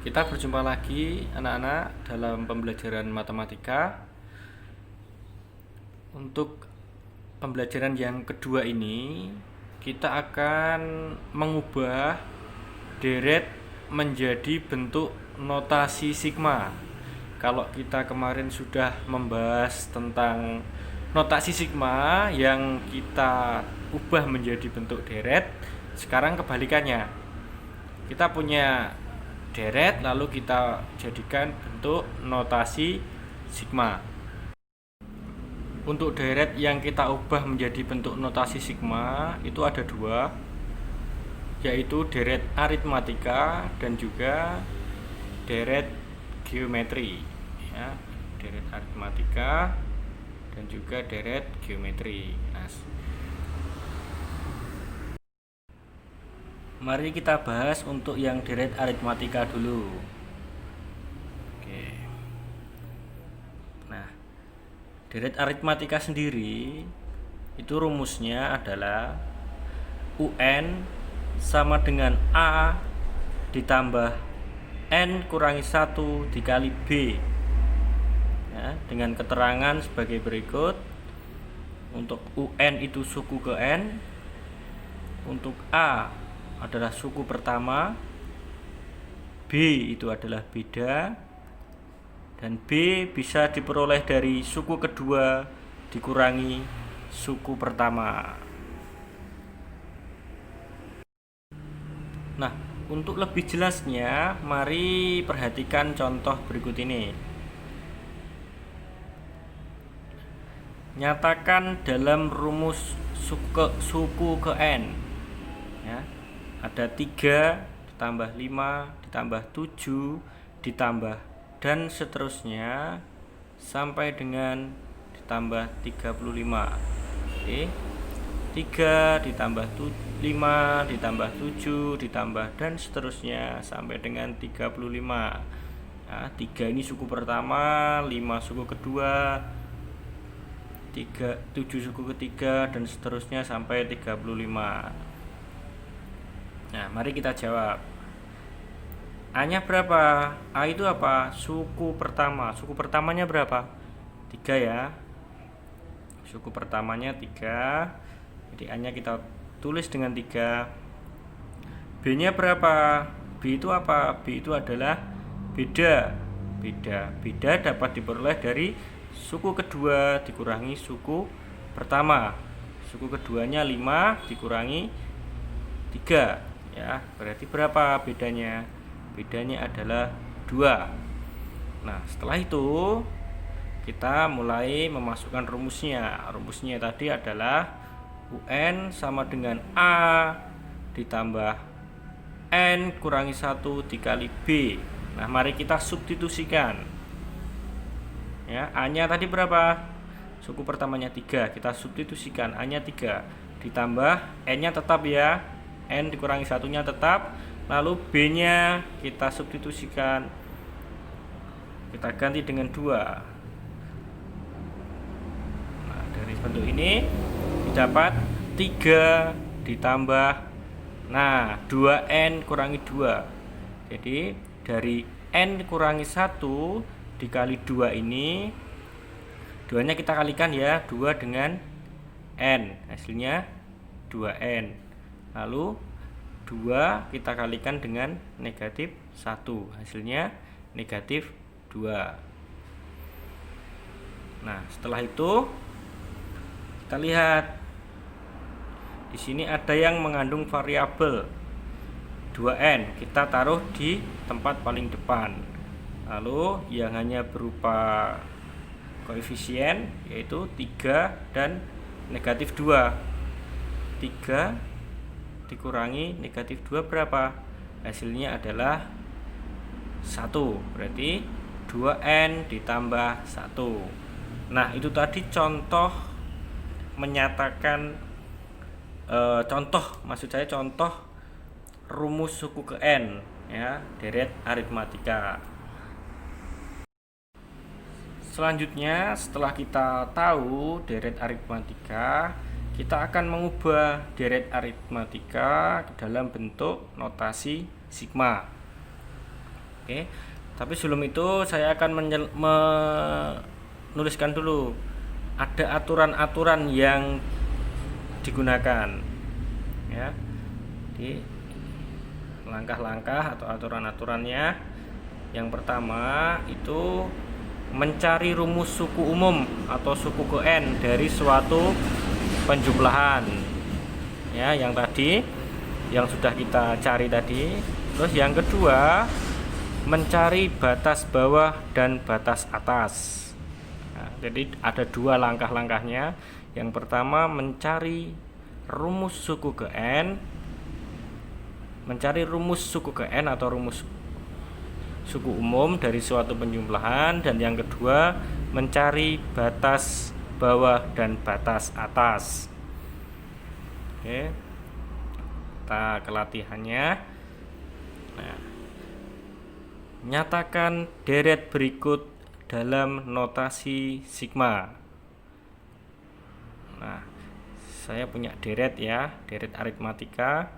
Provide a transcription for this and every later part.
Kita berjumpa lagi anak-anak dalam pembelajaran matematika. Untuk pembelajaran yang kedua ini, kita akan mengubah deret menjadi bentuk notasi sigma. Kalau kita kemarin sudah membahas tentang notasi sigma yang kita ubah menjadi bentuk deret, sekarang kebalikannya. Kita punya deret lalu kita jadikan bentuk notasi sigma. Untuk deret yang kita ubah menjadi bentuk notasi sigma itu ada dua, yaitu deret aritmatika dan juga deret geometri ya. Deret aritmatika dan juga deret geometri. Mari kita bahas untuk yang deret aritmatika dulu. Oke. Nah, deret aritmatika sendiri itu rumusnya adalah UN sama dengan A ditambah N kurangi 1 dikali B ya, dengan keterangan sebagai berikut. Untuk UN itu suku ke N, untuk A adalah suku pertama, B itu adalah beda, dan B bisa diperoleh dari suku kedua dikurangi suku pertama. Nah, untuk lebih jelasnya, mari perhatikan contoh berikut ini. Nyatakan dalam rumus suku ke N ya, ada 3 ditambah 5 ditambah 7 ditambah dan seterusnya sampai dengan ditambah 35. Oke. 3 ditambah 5 ditambah 7 ditambah dan seterusnya sampai dengan 35. Nah, 3 ini suku pertama, 5 suku kedua, 7 suku ketiga dan seterusnya sampai 35. Nah, mari kita jawab. A-nya berapa? A itu apa? Suku pertama. Suku pertamanya berapa? 3 ya. Suku pertamanya 3. Jadi A-nya kita tulis dengan 3. B-nya berapa? B itu apa? B itu adalah beda. Beda dapat diperoleh dari suku kedua dikurangi suku pertama. Suku keduanya 5 dikurangi 3 ya, berarti berapa bedanya? Bedanya adalah 2. Nah, setelah itu kita mulai memasukkan rumusnya. Rumusnya tadi adalah UN sama dengan A ditambah N kurangi 1 dikali B. Nah, mari kita substitusikan ya. A-nya tadi berapa? Suku pertamanya 3, kita substitusikan. A-nya 3 ditambah N-nya tetap ya, N dikurangi 1-nya tetap. Lalu B-nya kita substitusikan, kita ganti dengan 2. Nah, dari bentuk ini didapat 3 ditambah 2N kurangi 2. Jadi dari N kurangi 1 dikali 2 ini, 2 nya kita kalikan ya, 2 dengan N, hasilnya 2N. Lalu 2 kita kalikan dengan negatif 1, hasilnya negatif 2. Nah, setelah itu kita lihat di sini ada yang mengandung variabel 2N, kita taruh di tempat paling depan. Lalu yang hanya berupa koefisien yaitu 3 dan negatif 2. 3 dikurangi negatif 2 berapa? Hasilnya adalah 1. Berarti 2N ditambah 1. Nah, itu tadi contoh menyatakan contoh rumus suku ke N ya, deret aritmatika. Selanjutnya, setelah kita tahu deret aritmatika, kita akan mengubah deret aritmatika dalam bentuk notasi sigma. Oke. Tapi sebelum itu saya akan menuliskan dulu ada aturan-aturan yang digunakan ya. Di langkah-langkah atau aturan-aturannya, yang pertama itu mencari rumus suku umum atau suku ke n dari suatu penjumlahan ya, yang tadi yang sudah kita cari tadi. Terus yang kedua, mencari batas bawah dan batas atas. Nah, jadi ada dua langkah-langkahnya. Yang pertama mencari rumus suku ke n, mencari rumus suku ke n atau rumus suku umum dari suatu penjumlahan, dan yang kedua mencari batas bawah dan batas atas. Oke, kita ke latihannya. Nah, nyatakan deret berikut dalam notasi sigma. Nah, saya punya deret ya, deret aritmatika.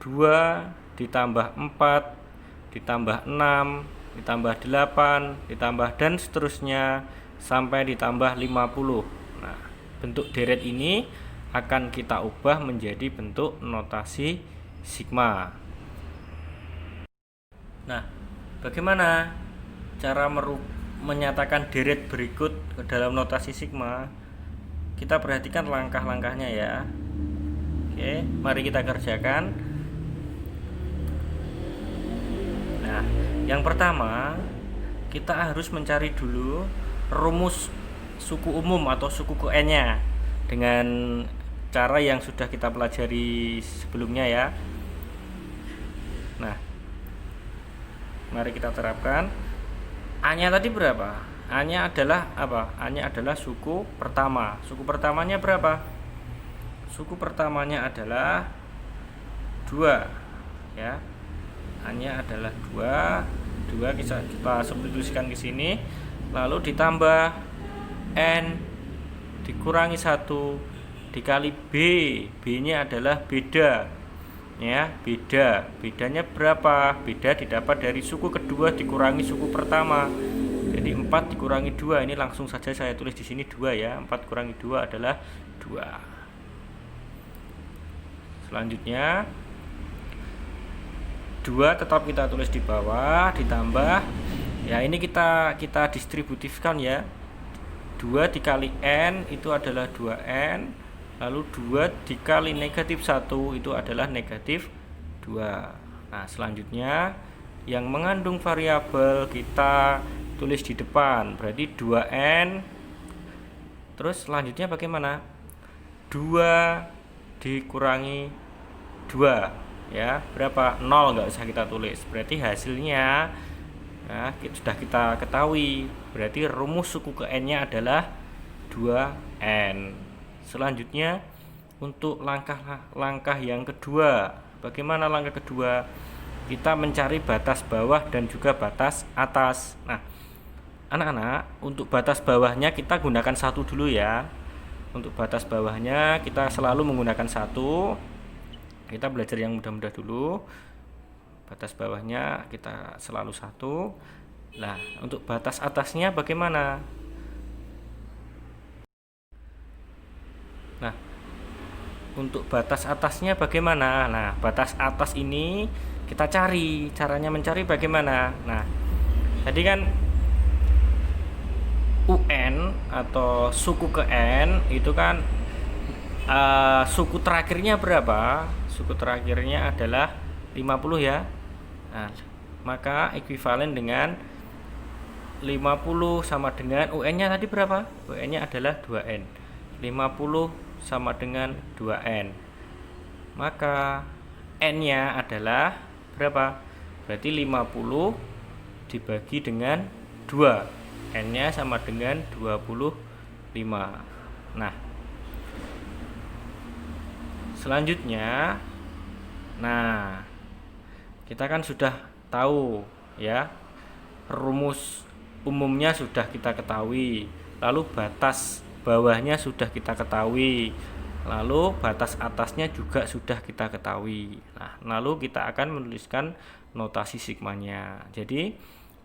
2 ditambah 4 ditambah 6 ditambah 8 ditambah dan seterusnya sampai ditambah 50. Nah, bentuk deret ini akan kita ubah menjadi bentuk notasi sigma. Nah, bagaimana cara menyatakan deret berikut ke dalam notasi sigma? Kita perhatikan langkah-langkahnya ya. Oke, mari kita kerjakan. Nah, yang pertama kita harus mencari dulu rumus suku umum atau suku ke n-nya dengan cara yang sudah kita pelajari sebelumnya ya. Nah, mari kita terapkan. A-nya tadi berapa? A-nya adalah apa? A-nya adalah suku pertama. Suku pertamanya berapa? Suku pertamanya adalah 2 ya. A-nya adalah 2 kita substitusikan ke sini, lalu ditambah n dikurangi 1 dikali b. B-nya adalah beda ya, bedanya berapa? Beda didapat dari suku kedua dikurangi suku pertama. Jadi 4 dikurangi 2, ini langsung saja saya tulis di sini 2 ya. 4 kurangi 2 adalah 2. Selanjutnya 2 tetap kita tulis di bawah, ditambah ya, ini kita distributifkan ya. 2 dikali n itu adalah 2n, lalu 2 dikali negatif 1 itu adalah negatif 2. Nah, selanjutnya yang mengandung variabel kita tulis di depan, berarti 2n. Terus selanjutnya bagaimana? 2 dikurangi 2 ya, berapa? 0, nggak usah kita tulis. Berarti hasilnya nah, sudah kita ketahui. Berarti rumus suku ke n-nya adalah 2n. Selanjutnya untuk langkah yang kedua, bagaimana langkah kedua? Kita mencari batas bawah dan juga batas atas. Nah, anak-anak, untuk batas bawahnya kita gunakan 1 dulu ya. Untuk batas bawahnya kita selalu menggunakan 1. Kita belajar yang mudah-mudah dulu. Batas bawahnya kita selalu 1. Nah, untuk batas atasnya bagaimana? Nah, untuk batas atasnya bagaimana? Nah, batas atas ini kita cari. Caranya mencari bagaimana? Nah, tadi kan UN atau suku ke N itu kan suku terakhirnya berapa? Suku terakhirnya adalah 50 ya. Nah, maka ekuivalen dengan 50 sama dengan UN-nya tadi berapa? UN-nya adalah 2N. 50 sama dengan 2N. Maka N-nya adalah berapa? Berarti 50 dibagi dengan 2. N-nya sama dengan 25. Nah, selanjutnya, nah, kita kan sudah tahu ya, rumus umumnya sudah kita ketahui, lalu batas bawahnya sudah kita ketahui. Lalu batas atasnya juga sudah kita ketahui. Nah, lalu kita akan menuliskan notasi sigmanya. Jadi,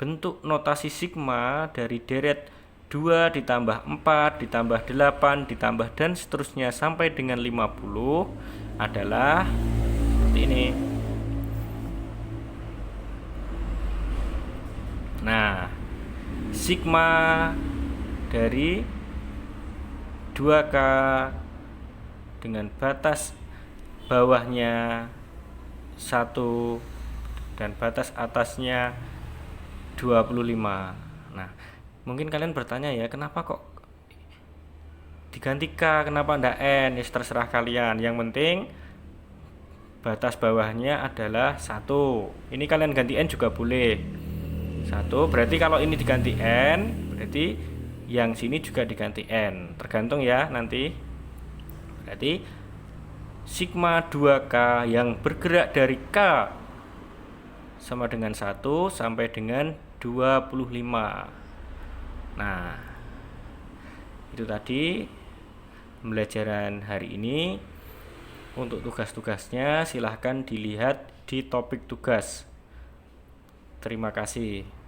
bentuk notasi sigma dari deret 2 ditambah 4 ditambah 8 ditambah dan seterusnya sampai dengan 50 adalah seperti ini. Nah, sigma dari 2K dengan batas bawahnya 1 dan batas atasnya 25. Nah, mungkin kalian bertanya ya, kenapa kok diganti K, kenapa ndak N? Ya terserah kalian. Yang penting batas bawahnya adalah 1. Ini kalian ganti N juga boleh. 1 berarti kalau ini diganti N, berarti yang sini juga diganti N. Tergantung ya nanti. Berarti sigma 2K yang bergerak dari K sama dengan 1 sampai dengan 25. Nah, itu tadi pembelajaran hari ini. Untuk tugas-tugasnya silahkan dilihat di topik tugas. Terima kasih.